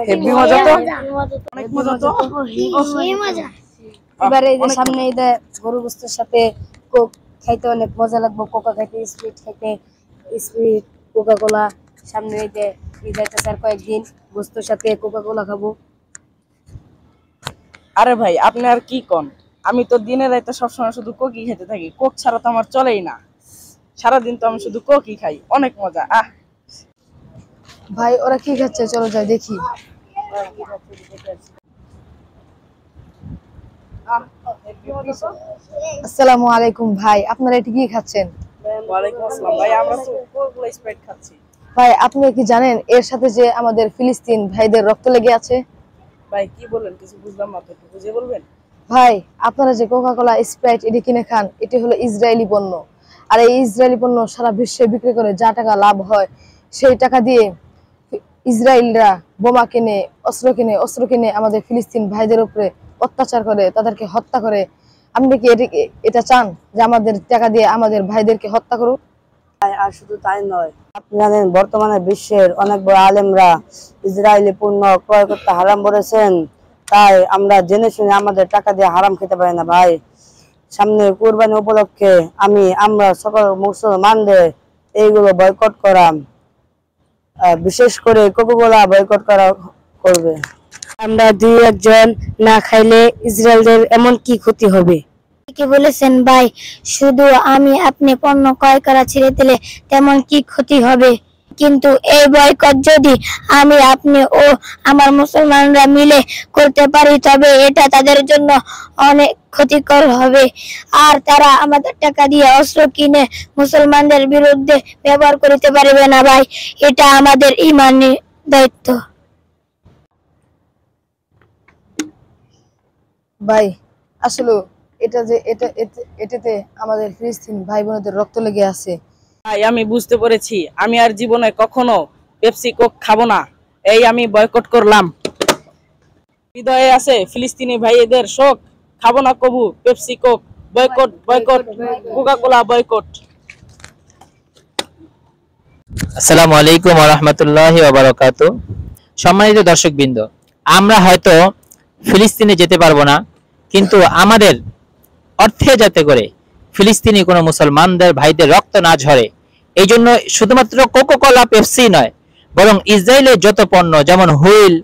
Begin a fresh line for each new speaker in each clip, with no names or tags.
Heavy মজা তো, অনেক মজা তো।
এবারে এই যে সামনে এই যে গরু গোস্তের সাথে কোক খাইতে অনেক মজা লাগবে, কোকা খাইতে, স্প্রিট খাইতে, স্প্রিট কোকা কোলা। সামনে এই যে যাইতেছে আর কয়েকদিন গোস্তের সাথে কোকা কোলা খাবো।
আরে ভাই আপনি আর কি কোন, আমি তো দিনে রাতে সবসময় শুধু কোকই খেতে থাকি, কোক ছাড়া তো আমার চলেই না। সারাদিন তো আমি শুধু কোকই খাই, অনেক মজা।
ভাই ওরা কি খাচ্ছে, চলো যাই দেখি। আসসালামু আলাইকুম ভাই, আপনারা এটা কি খাচ্ছেন?
ওয়ালাইকুম আসসালাম ভাই, আমরা তো কোকা স্প্রাইট খাচ্ছি।
ভাই আপনি কি জানেন এর সাথে যে আমাদের ফিলিস্তিন ভাইদের রক্ত লেগে আছে?
ভাই কি বলেন, কিছু বুঝলাম না তো, একটু বুঝিয়ে বলবেন?
ভাই আপনারা যে কোকা কোলা স্প্রাইট এটি কিনে খান, এটি হলো ইসরায়েলি পণ্য। আর এই ইসরায়েলি পণ্য সারা বিশ্বে বিক্রি করে যা টাকা লাভ হয়, সেই টাকা দিয়ে ইসরায়েলরা বোমা কিনে, অস্ত্র কিনে আমাদের ফিলিস্তিন ভাইদের উপরে অত্যাচার করে, তাদেরকে হত্যা করে। আপনি কি এটা চান যে আমাদের টাকা দিয়ে আমাদের ভাইদেরকে হত্যা করুক?
আর শুধু তাই নয়, আপনি জানেন বর্তমানে বিশ্বের অনেক বড় আলেমরা ইসরায়েলি পণ্য ক্রয় করতে হারাম বলেছেন। তাই আমরা জেনে শুনে আমাদের টাকা দিয়ে হারাম খেতে পারি না ভাই। সামনে কুরবানি উপলক্ষে আমরা সকল মুসলমানদের এইগুলো বয়কট করা, বিশেষ করে কোকা কোলা বয়কট করা করবে।
আমরা দুই একজন না খাইলে ইসরায়েলদের এমন কি ক্ষতি হবে?
কি বলেছেন ভাই, শুধু আপনি পণ্য ক্রয় করা ছেড়ে দিলে তেমন কি ক্ষতি হবে? কিন্তু এই বয়কট যদি আপনি ও আমার মুসলমানরা মিলে করতে পারি, তবে এটা তাদের জন্য অনেক ক্ষতিকর হবে। আর তারা আমাদের টাকা দিয়ে অস্ত্র কিনে মুসলমানদের বিরুদ্ধে ব্যবহার করতে পারবে না ভাই, এটা আমাদের ঈমানি দায়িত্ব।
ভাই আসলে এটাতে আমাদের ফিলিস্তিন ভাই বোনদের রক্ত লেগে আছে।
ভাই আমি বুঝতে পেরেছি, আমি আর জীবনে কখনো পেপসি কোক খাবো না, এই আমি বয়কট করলাম। হৃদয়ে আছে ফিলিস্তিনি ভাইদের শোক, খাবো না কবু Pepsi Coke, boycott boycott, Coca Cola boycott.
আসসালামু আলাইকুম ওয়া রাহমাতুল্লাহি ওয়া বারাকাতুহু। সম্মানিত দর্শকবৃন্দ, আমরা হয়তো ফিলিস্তিনে যেতে পারবো না, কিন্তু আমাদের অর্থে যাতে করে ফিলিস্তিনি কোনো মুসলমানদের ভাইদের রক্ত না ঝরে, এই জন্য শুধুমাত্র কোকা কোলা পেপসি নয়, বরং ইসরায়েলের যত পণ্য, যেমন হুইল,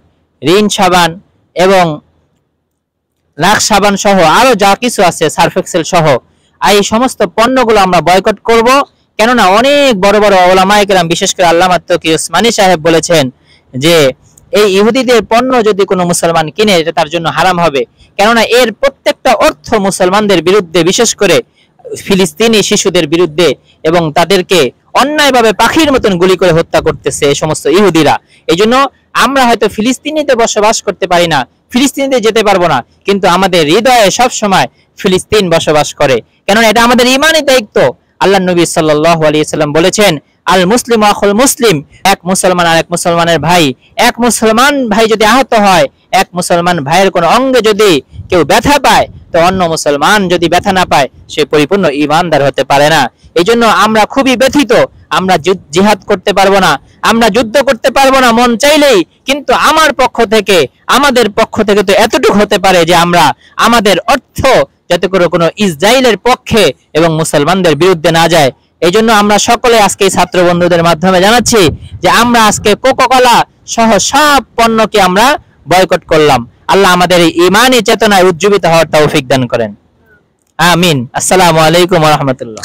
রিন সাবান এবং লাক্স সাবান সহ আরো যা কিছু আছে, সার্ফ এক্সেল সহ, এই সমস্ত পণ্যগুলো আমরা বয়কট করব। কেননা অনেক বড় বড় উলামায়ে কেরাম, বিশেষ করে আল্লামা তকি উসমানী সাহেব বলেছেন যে এই ইহুদিদের পণ্য যদি কোনো মুসলমান কিনে, এটা তার জন্য হারাম হবে। কেননা এর প্রত্যেকটা অর্থ মুসলমানদের বিরুদ্ধে, বিশেষ করে ফিলিস্তিনি শিশুদের বিরুদ্ধে, এবং তাদেরকে অন্যায়ভাবে পাখির মতন গুলি করে হত্যা করতেছে এই সমস্ত ইহুদিরা। এই জন্য আমরা হয়তো ফিলিস্তিনিতে বসবাস করতে পারি না, ফিলিস্তিনিতে যেতে পারবো না, কিন্তু আমাদের হৃদয়ে সব সময় ফিলিস্তিন বসবাস করে, কেননা এটা আমাদের ঈমানি দায়িত্ব। আল্লাহ নবী সাল্লাল্লাহু আলাইহি সাল্লাম বলেছেন, আল মুসলিম আখুল মুসলিম, এক মুসলমান আর এক মুসলমানের ভাই। এক মুসলমান ভাই যদি আহত হয়, এক মুসলমান ভাইয়ের কোনো অঙ্গে যদি কেউ ব্যথা পায়, তো অন্য মুসলমান যদি ব্যথা না পায়, সে পরিপূর্ণ ঈমানদার হতে পারে না। এই জন্য আমরা খুবই ব্যথিত, আমরা জিহাদ করতে পারবো না, আমরা যুদ্ধ করতে পারবো না মন চাইলেই, কিন্তু আমাদের পক্ষ থেকে তো এতটুকু হতে পারে যে আমরা আমাদের অর্থ যাতে করে কোনো ইসরায়েলের পক্ষে এবং মুসলমানদের বিরুদ্ধে না যায়। এই জন্য আমরা সকলে আজকে ছাত্র বন্ধুদের মাধ্যমে জানাচ্ছি যে আমরা আজকে কোকা কোলা সহ সব পণ্যকে আমরা বয়কট করলাম। আল্লাহ আমাদের এই ঈমানি চেতনায় উজ্জীবিত হওয়ার তৌফিক দান করেন, আমিন। আসসালামু আলাইকুম ওয়া রাহমাতুল্লাহ।